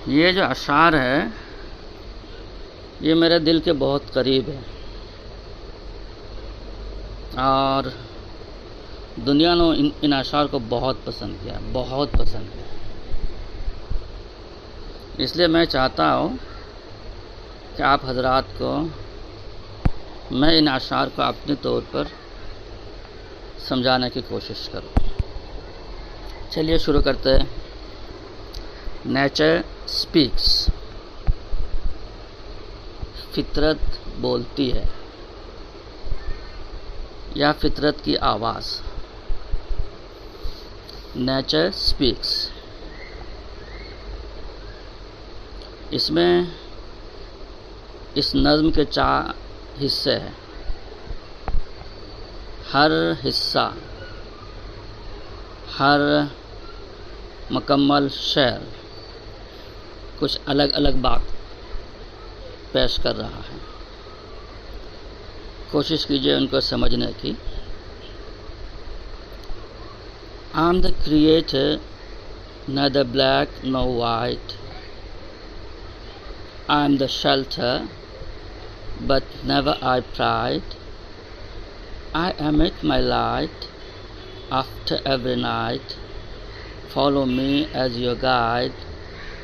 یہ جو اشعار ہے یہ میرے دل کے بہت قریب ہے، اور دنیا نے ان اشعار کو بہت پسند کیا، بہت پسند کیا۔ اس لیے میں چاہتا ہوں کہ آپ حضرات کو میں ان اشعار کو اپنے طور پر سمجھانے کی کوشش کروں۔ چلیے شروع کرتے ہیں۔ نیچر اسپیکس، فطرت بولتی ہے یا فطرت کی آواز۔ نیچر اسپیکس، اس میں اس نظم کے 4 حصے ہیں۔ ہر حصہ، ہر مکمل شعر کچھ الگ الگ بات پیش کر رہا ہے۔ کوشش کیجئے ان کو سمجھنے کی۔ I am the creator, neither black nor white. I am the shelter, but never I pride. I emit my light after every night. Follow me as your guide.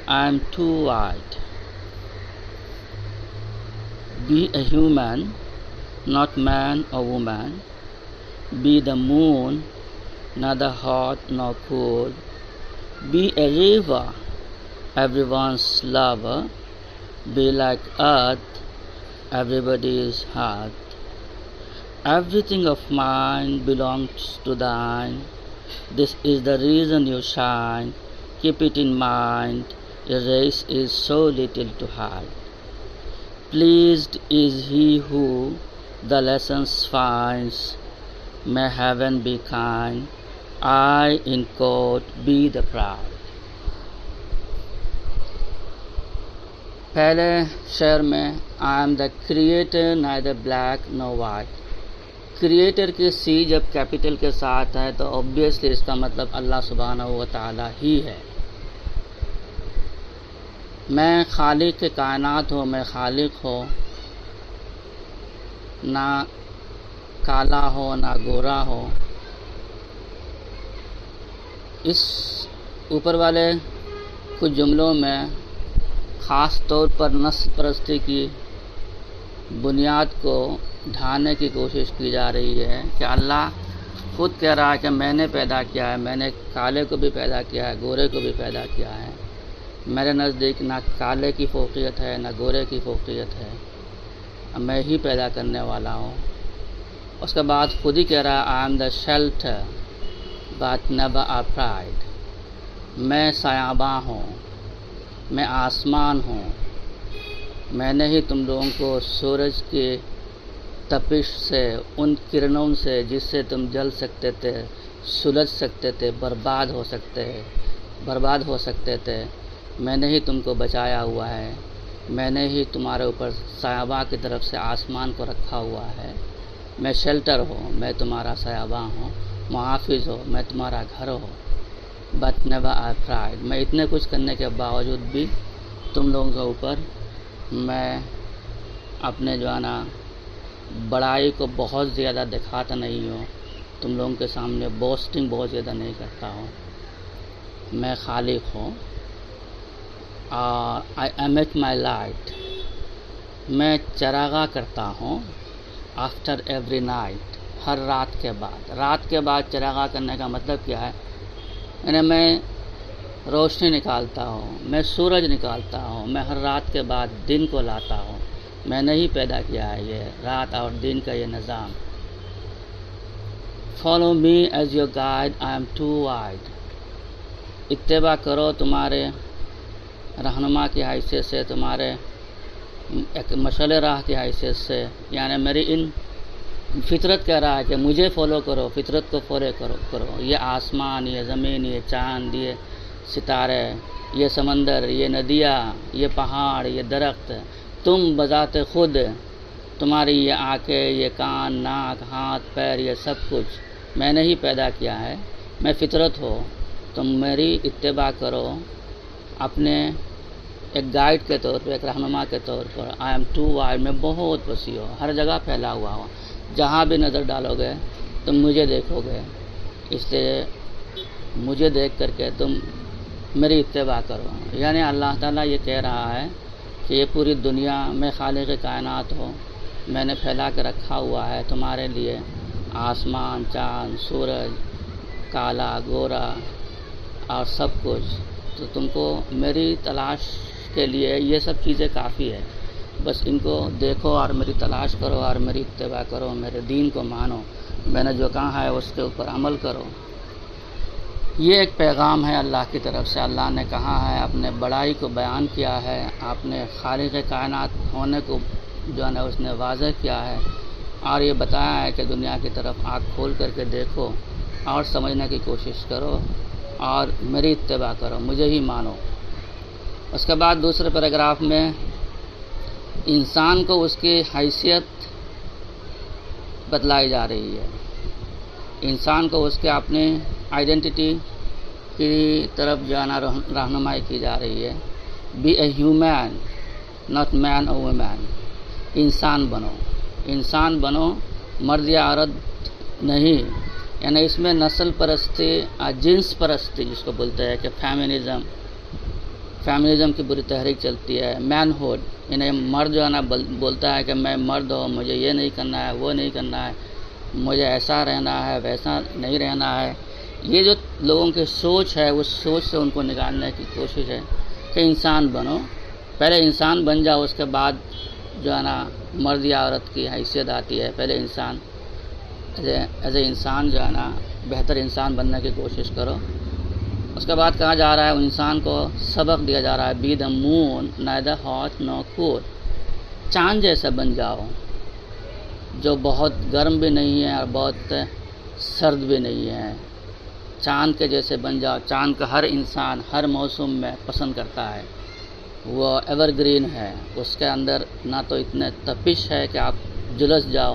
I am too wide. Be a human, not man or woman. Be the moon, neither hot nor cool. Be a river, everyone's lover. Be like earth, everybody's heart. Everything of mine belongs to thine. This is the reason you shine. Keep it in mind, your race is so little to hide. Pleased is he who the lessons finds. May heaven be kind. I in court be the proud. پہلے شعر میں I am the creator, neither black nor white. Creator کی سی جب capital کے ساتھ ہے تو obviously اس کا مطلب اللہ سبحانہ و تعالی ہی ہے۔ میں خالق کے کائنات ہوں، میں خالق ہوں، نہ کالا ہو نہ گورا ہو۔ اس اوپر والے کچھ جملوں میں خاص طور پر نسل پرستی کی بنیاد کو ڈھانے کی کوشش کی جا رہی ہے کہ اللہ خود کہہ رہا ہے کہ میں نے پیدا کیا ہے، میں نے کالے کو بھی پیدا کیا ہے، گورے کو بھی پیدا کیا ہے۔ میرے نزدیک نہ کالے کی فوقیت ہے نہ گورے کی فوقیت ہے، میں ہی پیدا کرنے والا ہوں۔ اس کے بعد خود ہی کہہ رہا ہے I am the shelter but never a pride. میں سایاباں ہوں، میں آسمان ہوں، میں نے ہی تم لوگوں کو سورج کے تپش سے، ان کرنوں سے جس سے تم جل سکتے تھے، سلجھ سکتے تھے، برباد ہو سکتے تھے، میں نے ہی تم کو بچایا ہوا ہے۔ میں نے ہی تمہارے اوپر سایاباں کی طرف سے آسمان کو رکھا ہوا ہے۔ میں شیلٹر ہوں، میں تمہارا سایاباں ہوں، محافظ ہو، میں تمہارا گھر ہوں۔ بٹ نیور آئی پرائڈ، میں اتنے کچھ کرنے کے باوجود بھی تم لوگوں کے اوپر میں اپنے جو ہے نا بڑائی کو بہت زیادہ دکھاتا نہیں ہوں، تم لوگوں کے سامنے بوسٹنگ بہت زیادہ نہیں کرتا ہوں۔ میں خالق ہوں اور I emit my light، میں چراغاں کرتا ہوں after every night، ہر رات کے بعد۔ رات کے بعد چراغاں کرنے کا مطلب کیا ہے؟ یعنی میں روشنی نکالتا ہوں، میں سورج نکالتا ہوں، میں ہر رات کے بعد دن کو لاتا ہوں۔ میں نے ہی پیدا کیا ہے یہ رات اور دن کا یہ نظام۔ Follow me as your guide, I am too wide. اتباع کرو تمہارے رہنما کی حیثیت سے، تمہارے ایک مشعل راہ کی حیثیت سے، یعنی میری ان فطرت کہہ رہا ہے کہ مجھے فالو کرو، فطرت کو فالو کرو۔ یہ آسمان، یہ زمین، یہ چاند، یہ ستارے، یہ سمندر، یہ ندیاں، یہ پہاڑ، یہ درخت، تم بذات خود، تمہاری یہ آنکھیں، یہ کان، ناک، ہاتھ، پیر، یہ سب کچھ میں نے ہی پیدا کیا ہے۔ میں فطرت ہو، تم میری اتباع کرو، اپنے ایک گائیڈ کے طور پر، ایک رہنما کے طور پر آئی ایم ٹو وائڈ، میں بہت وسیع ہوں، ہر جگہ پھیلا ہوا ہوں، جہاں بھی نظر ڈالو گے تم مجھے دیکھو گے، اس لیے مجھے دیکھ کر کے تم میری اتباع کرو۔ یعنی اللہ تعالیٰ یہ کہہ رہا ہے کہ یہ پوری دنیا میں خالق کائنات ہو، میں نے پھیلا کے رکھا ہوا ہے تمہارے لیے، آسمان، چاند، سورج، کالا، گورا اور سب کچھ، تو تم کو میری تلاش کے لیے یہ سب چیزیں کافی ہے، بس ان کو دیکھو اور میری تلاش کرو اور میری اتباع کرو، میرے دین کو مانو، میں نے جو کہا ہے اس کے اوپر عمل کرو۔ یہ ایک پیغام ہے اللہ کی طرف سے، اللہ نے کہا ہے، اپنے بڑائی کو بیان کیا ہے، اپنے خالق کائنات ہونے کو جو ہے نا اس نے واضح کیا ہے، اور یہ بتایا ہے کہ دنیا کی طرف آنکھ کھول کر کے دیکھو اور سمجھنے کی کوشش کرو اور میری اتباع کرو، مجھے ہی مانو۔ اس کے بعد دوسرے پیراگراف میں انسان کو اس کی حیثیت بتلائی جا رہی ہے، انسان کو اس کے اپنے آئیڈینٹی کی طرف جانا رہنمائی کی جا رہی ہے۔ Be a human not man اور وومین، انسان بنو، انسان بنو، مرد یا عورت نہیں۔ یعنی اس میں نسل پرستی، جنس پرستی جس کو بولتے ہیں کہ فیمنزم کی بری تحریک چلتی ہے۔ مین ہوڈ، یعنی مرد جو ہے نا بولتا ہے کہ میں مرد ہوں، مجھے یہ نہیں کرنا ہے، وہ نہیں کرنا ہے، مجھے ایسا رہنا ہے، ویسا نہیں رہنا ہے۔ یہ جو لوگوں کی سوچ ہے، اس سوچ سے ان کو نکالنے کی کوشش ہے کہ انسان بنو، پہلے انسان بن جاؤ، اس کے بعد جو ہے نا مرد یا عورت کی حیثیت آتی ہے۔ پہلے انسان ایز اے انسان جو ہے نا بہتر انسان بننے کی کوشش کرو۔ اس کے بعد کہا جا رہا ہے انسان کو سبق دیا جا رہا ہے، be the moon neither hot nor cold, چاند جیسا بن جاؤ جو بہت گرم بھی نہیں ہے اور بہت سرد بھی نہیں ہے، چاند کے جیسے بن جاؤ۔ چاند کا ہر انسان ہر موسم میں پسند کرتا ہے، وہ ایور گرین ہے، اس کے اندر نہ تو اتنے تپش ہے کہ آپ جلس جاؤ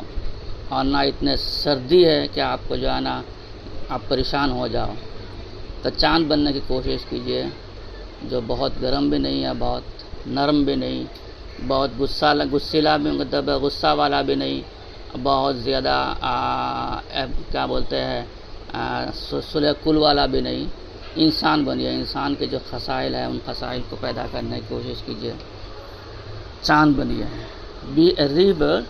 اور نہ اتنے سردی ہے کہ آپ کو جو ہے نا آپ پریشان ہو جاؤ۔ تو چاند بننے کی کوشش کیجیے جو بہت گرم بھی نہیں ہے، بہت نرم بھی نہیں، بہت غصیلا بھی، مطلب غصہ والا بھی نہیں، بہت زیادہ کیا بولتے ہیں سلح کل والا بھی نہیں۔ انسان بنیے، انسان کے جو خصائل ہیں ان خصائل کو پیدا کرنے کی کوشش کیجیے، چاند بنیے۔ Be a river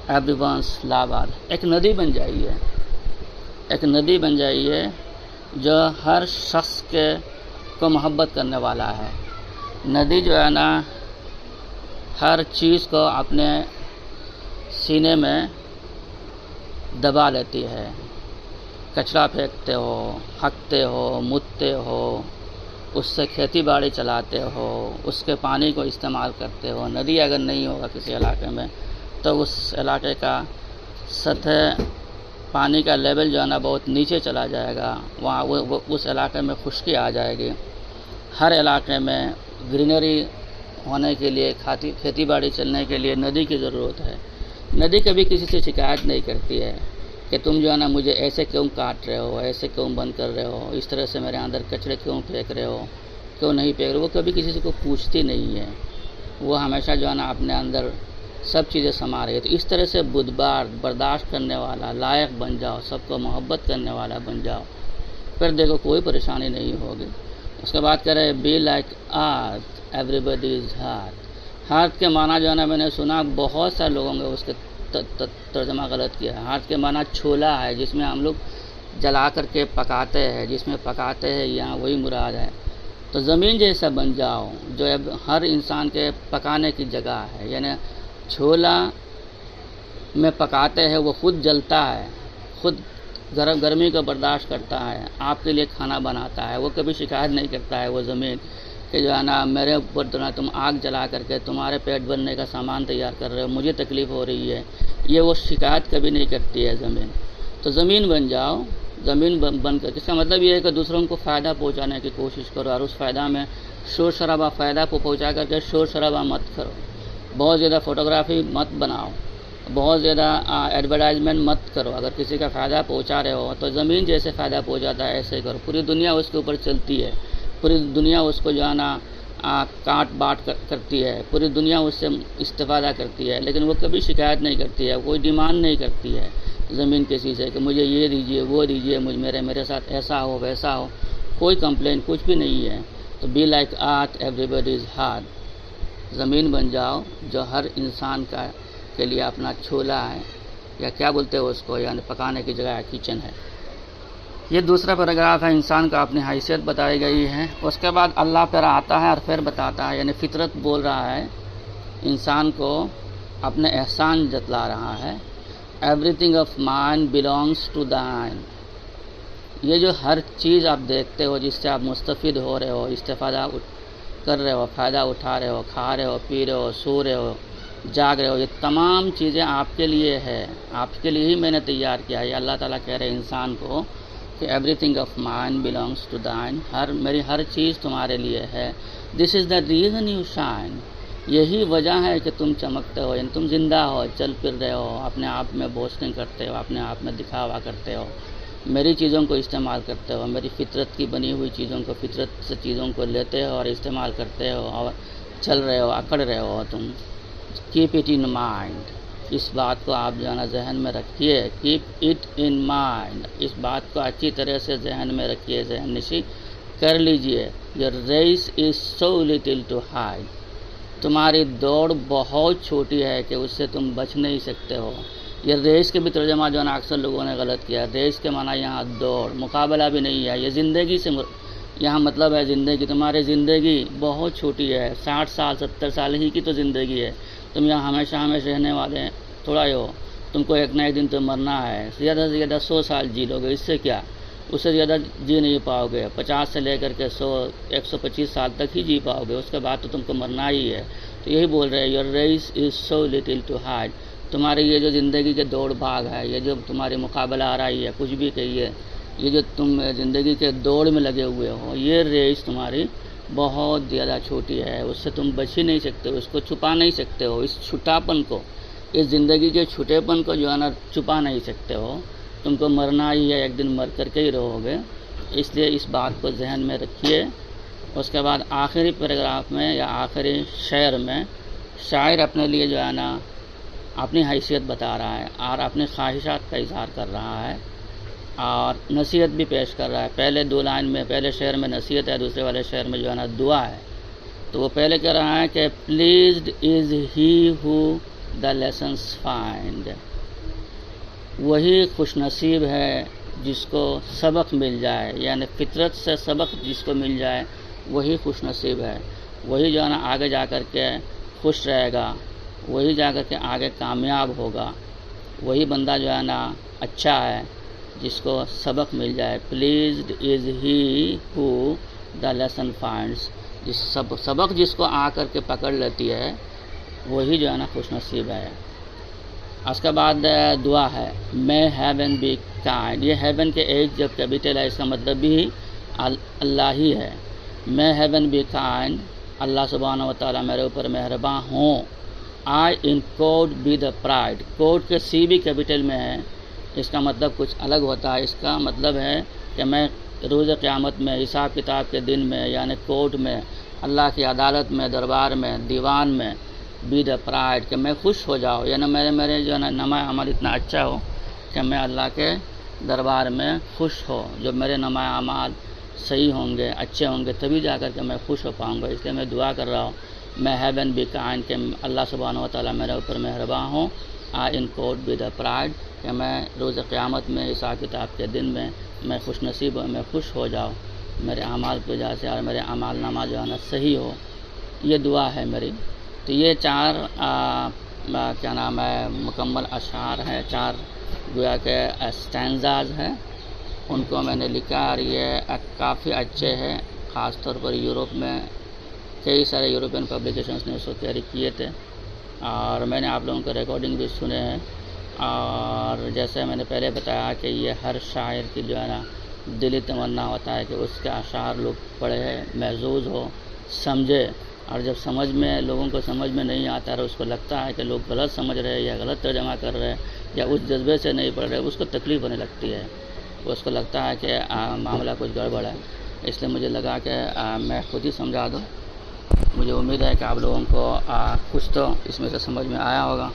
everyone's lover, ایک ندی بن جائیے، ایک ندی بن جائیے جو ہر شخص کو محبت کرنے والا ہے۔ ندی جو ہے نا ہر چیز کو اپنے سینے میں دبا لیتی ہے، کچرا پھینکتے ہو، ہکتے ہو، مودتے ہو، اس سے کھیتی باڑی چلاتے ہو، اس کے پانی کو استعمال کرتے ہو۔ ندی اگر نہیں ہوگا کسی علاقے میں تو اس علاقے کا سطح پانی کا لیول جو ہے نا بہت نیچے چلا جائے گا، وہاں اس علاقے میں خشکی آ جائے گی۔ ہر علاقے میں گرینری ہونے کے لیے، کھیتی باڑی چلنے کے لیے ندی کی ضرورت ہے۔ ندی کبھی کسی سے شکایت نہیں کرتی ہے کہ تم جو ہے نا مجھے ایسے کیوں کاٹ رہے ہو، ایسے کیوں بند کر رہے ہو، اس طرح سے میرے اندر کچرے کیوں پھینک رہے ہو، کیوں نہیں پھینک رہے ہو، وہ کبھی کسی سے کو پوچھتی نہیں ہے، وہ ہمیشہ جو ہے نا اپنے اندر سب چیزیں سما رہی ہے۔ تو اس طرح سے بدبار برداشت کرنے والا لائق بن جاؤ، سب کو محبت کرنے والا بن جاؤ، پھر دیکھو کوئی پریشانی نہیں ہوگی۔ اس کے بعد کہہ رہے be like earth everybody is heart. Heart کے معنی جو ہے نا میں نے سنا بہت سارے لوگوں نے اس کے ترجمہ غلط کیا ہے۔ ہارٹ کے معنی چھولا ہے، جس میں ہم لوگ جلا کر کے پکاتے ہیں، جس میں پکاتے ہیں یہاں وہی مراد ہے۔ تو زمین جیسا بن جاؤ جو اب ہر انسان کے پکانے کی جگہ ہے، یعنی چھولا میں پکاتے ہیں، وہ خود جلتا ہے، خود گرمی کو برداشت کرتا ہے، آپ کے لیے کھانا بناتا ہے، وہ کبھی شکایت نہیں کرتا ہے وہ زمین کہ جو ہے نا میرے اوپر تم آگ جلا کر کے تمہارے پیٹ بھرنے کا سامان تیار کر رہے ہو، مجھے تکلیف ہو رہی ہے، یہ وہ شکایت کبھی نہیں کرتی ہے زمین۔ تو زمین بن جاؤ، زمین بن کر اس کا مطلب یہ ہے کہ دوسروں کو فائدہ پہنچانے کی کوشش کرو، اور اس فائدہ میں شور شرابہ فائدہ کو پہنچا کر کے شور شرابہ مت کرو، بہت زیادہ فوٹوگرافی مت بناؤ، بہت زیادہ ایڈورٹائزمنٹ مت کرو۔ اگر کسی کا فائدہ پہنچا رہے ہو تو زمین جیسے فائدہ پہنچاتا ہے ایسے کرو، پوری دنیا اس کے اوپر چلتی ہے، پوری دنیا اس کو جو ہے نا کاٹ باٹ کرتی ہے، پوری دنیا اس سے استفادہ کرتی ہے، لیکن وہ کبھی شکایت نہیں کرتی ہے، کوئی ڈیمانڈ نہیں کرتی ہے زمین کسی سے کہ مجھے یہ دیجیے وہ دیجیے، میرے ساتھ ایسا ہو ویسا ہو، کوئی کمپلین کچھ بھی نہیں ہے۔ تو be like earth everybody is hard, زمین بن جاؤ جو ہر انسان کے لیے اپنا چولہا ہے، یا کیا بولتے ہو اس کو، یعنی پکانے کی جگہ کچن ہے۔ یہ دوسرا پیراگراف ہے، انسان کو اپنی حیثیت بتائی گئی ہے۔ اس کے بعد اللہ پھر آتا ہے اور پھر بتاتا ہے، یعنی فطرت بول رہا ہے انسان کو، اپنے احسان جتلا رہا ہے۔ Everything of mine belongs to thine، یہ جو ہر چیز آپ دیکھتے ہو جس سے آپ مستفید ہو رہے ہو، استفادہ کر رہے ہو، فائدہ اٹھا رہے ہو، کھا رہے ہو، پی رہے ہو، سو رہے ہو، جاگ رہے ہو، یہ تمام چیزیں آپ کے لیے ہے، آپ کے لیے ہی میں نے تیار کیا ہے۔ اللہ تعالیٰ کہہ رہے ہیں انسان کو کہ everything of mine belongs to thine، میری ہر چیز تمہارے لیے ہے۔ This is the reason you shine, یہی وجہ ہے کہ تم چمکتے ہو، یعنی تم زندہ ہو، چل پھر رہے ہو، اپنے آپ میں بوسٹنگ کرتے ہو، اپنے آپ میں دکھاوا کرتے ہو، میری چیزوں کو استعمال کرتے ہو، میری فطرت کی بنی ہوئی چیزوں کو، فطرت سے چیزوں کو لیتے ہو اور استعمال کرتے ہو اور چل رہے ہو، اکڑ رہے ہو تم۔ کیپ اٹ ان مائنڈ، اس بات کو آپ جو ہے نا ذہن میں رکھیے، کیپ اٹ ان مائنڈ، اس بات کو اچھی طرح سے ذہن میں رکھیے، ذہن نشی کر لیجئے۔ Your race is so little to hide, تمہاری دوڑ بہت چھوٹی ہے کہ اس سے تم بچ نہیں سکتے ہو۔ یہ ریس کے بھی ترجمہ جو ہے نا اکثر لوگوں نے غلط کیا، ریس کے معنی یہاں دوڑ، مقابلہ بھی نہیں ہے، یہ زندگی سے یہاں مطلب ہے زندگی، تمہاری زندگی بہت چھوٹی ہے، 60 سال 70 سال ہی کی تو زندگی ہے، تم یہاں ہمیشہ رہنے والے تھوڑا ہی ہو، تم کو ایک نہ ایک دن تو مرنا ہے، زیادہ سے زیادہ 100 سال جی لو گے، اس سے کیا، اس سے زیادہ جی نہیں پاؤ گے، 50 سے لے کر کے 100 125 سال تک ہی جی پاؤ گے، اس کے بعد تو تم کو مرنا ہی ہے۔ تو یہی بول رہے ہیں، your race is so little to hide, تمہاری یہ جو زندگی کے دوڑ بھاگ ہے، یہ جو تمہاری مقابلہ آ رہی ہے، کچھ بھی کہیے، یہ جو تم زندگی کے دوڑ میں لگے ہوئے ہو، یہ ریس تمہاری بہت زیادہ چھوٹی ہے، اس سے تم بچ ہی نہیں سکتے ہو، اس کو چھپا نہیں سکتے ہو، اس چھٹاپن کو، اس زندگی کے چھوٹے پن کو جو ہے نا چھپا نہیں سکتے ہو، تم کو مرنا ہی ہے، ایک دن مر کر کے ہی رہو گے، اس لیے اس بات کو ذہن میں رکھیے۔ اس کے بعد آخری پیراگراف میں یا آخری شعر میں شاعر اپنے لیے جو ہے نا اپنی حیثیت بتا رہا ہے اور اپنی خواہشات کا اظہار کر رہا ہے اور نصیحت بھی پیش کر رہا ہے۔ پہلے 2 لائن میں، پہلے شعر میں نصیحت ہے، دوسرے والے شعر میں جو ہے نا دعا ہے۔ تو وہ پہلے کہہ رہا ہے کہ pleased is he who the lessons find, وہی خوش نصیب ہے جس کو سبق مل جائے، یعنی فطرت سے سبق جس کو مل جائے وہی خوش نصیب ہے، وہی جو ہے نا آگے جا کر کے خوش رہے گا، وہی جا کر کے آگے کامیاب ہوگا، وہی بندہ جو ہے نا اچھا ہے جس کو سبق مل جائے۔ Pleased is he who the lesson finds, جس سبق جس کو آ کر کے پکڑ لیتی ہے وہی جو ہے نا خوش نصیب ہے۔ اس کے بعد دعا ہے، مے ہیون بی کائنڈ، یہ ہیون کے ایک جب کیپٹل ہے، اس کا مطلب بھی اللہ ہی ہے۔ مے ہیون بی کائنڈ، اللہ سبحانہ و تعالیٰ میرے اوپر مہرباں ہوں۔ I in could be the pride, could کے سی بھی کیپٹل میں ہے، اس کا مطلب کچھ الگ ہوتا ہے، اس کا مطلب ہے کہ میں روز قیامت میں، حساب کتاب کے دن میں، یعنی کورٹ میں، اللہ کی عدالت میں، دربار میں، دیوان میں، بی دا پرائڈ، کہ میں خوش ہو جاؤ، یعنی میرے جو ہے نا نماء عمل اتنا اچھا ہو کہ میں اللہ کے دربار میں خوش ہو، جب میرے نماء اعمال صحیح ہوں گے، اچھے ہوں گے، تبھی جا کر کے میں خوش ہو پاؤں گا۔ اس لیے میں دعا کر رہا ہوں، میں ہیون بی کائنڈ، کہ اللہ سبحانہ و تعالیٰ میرے اوپر مہرباں ہوں۔ I in could be the pride, کہ میں روز قیامت میں، حساب کتاب کے دن میں خوش نصیب ہوں، میں خوش ہو جاؤں میرے اعمال کی وجہ سے، اور میرے اعمال نامہ جو ہے نا صحیح ہو، یہ دعا ہے میری۔ تو یہ 4 کیا نام ہے مکمل اشعار ہیں، 4 گویا کے اسٹینزاز ہیں، ان کو میں نے لکھا اور یہ کافی اچھے ہیں، خاص طور پر یورپ میں کئی سارے یورپین پبلیکیشنز نے اس کو کیری کیے تھے، اور میں نے آپ لوگوں کے ریکارڈنگ بھی سنے ہیں، اور جیسے میں نے پہلے بتایا کہ یہ ہر شاعر کی جو ہے نا دلی تمنا ہوتا ہے کہ اس کے اشعار لوگ پڑھے، محظوظ ہو، سمجھے، اور جب لوگوں کو سمجھ میں نہیں آتا ہے، اس کو لگتا ہے کہ لوگ غلط سمجھ رہے ہیں یا غلط ترجمہ کر رہے ہیں یا اس جذبے سے نہیں پڑھ رہے، اس کو تکلیف ہونے لگتی ہے، اس کو لگتا ہے کہ معاملہ کچھ گڑبڑ ہے۔ اس لیے مجھے لگا کہ میں خود ہی سمجھا دوں۔ مجھے امید ہے کہ آپ لوگوں کو کچھ تو اس میں سے سمجھ میں آیا ہوگا.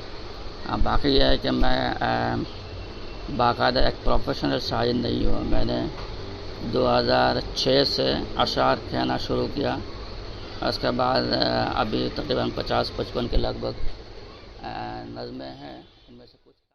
باقی یہ ہے کہ میں باقاعدہ ایک پروفیشنل شاعر نہیں ہوں. میں نے 2006 سے اشعار کہنا شروع کیا. اس کے بعد ابھی تقریباً 50-55 کے لگ بھگ نظمیں ہیں. ان میں سے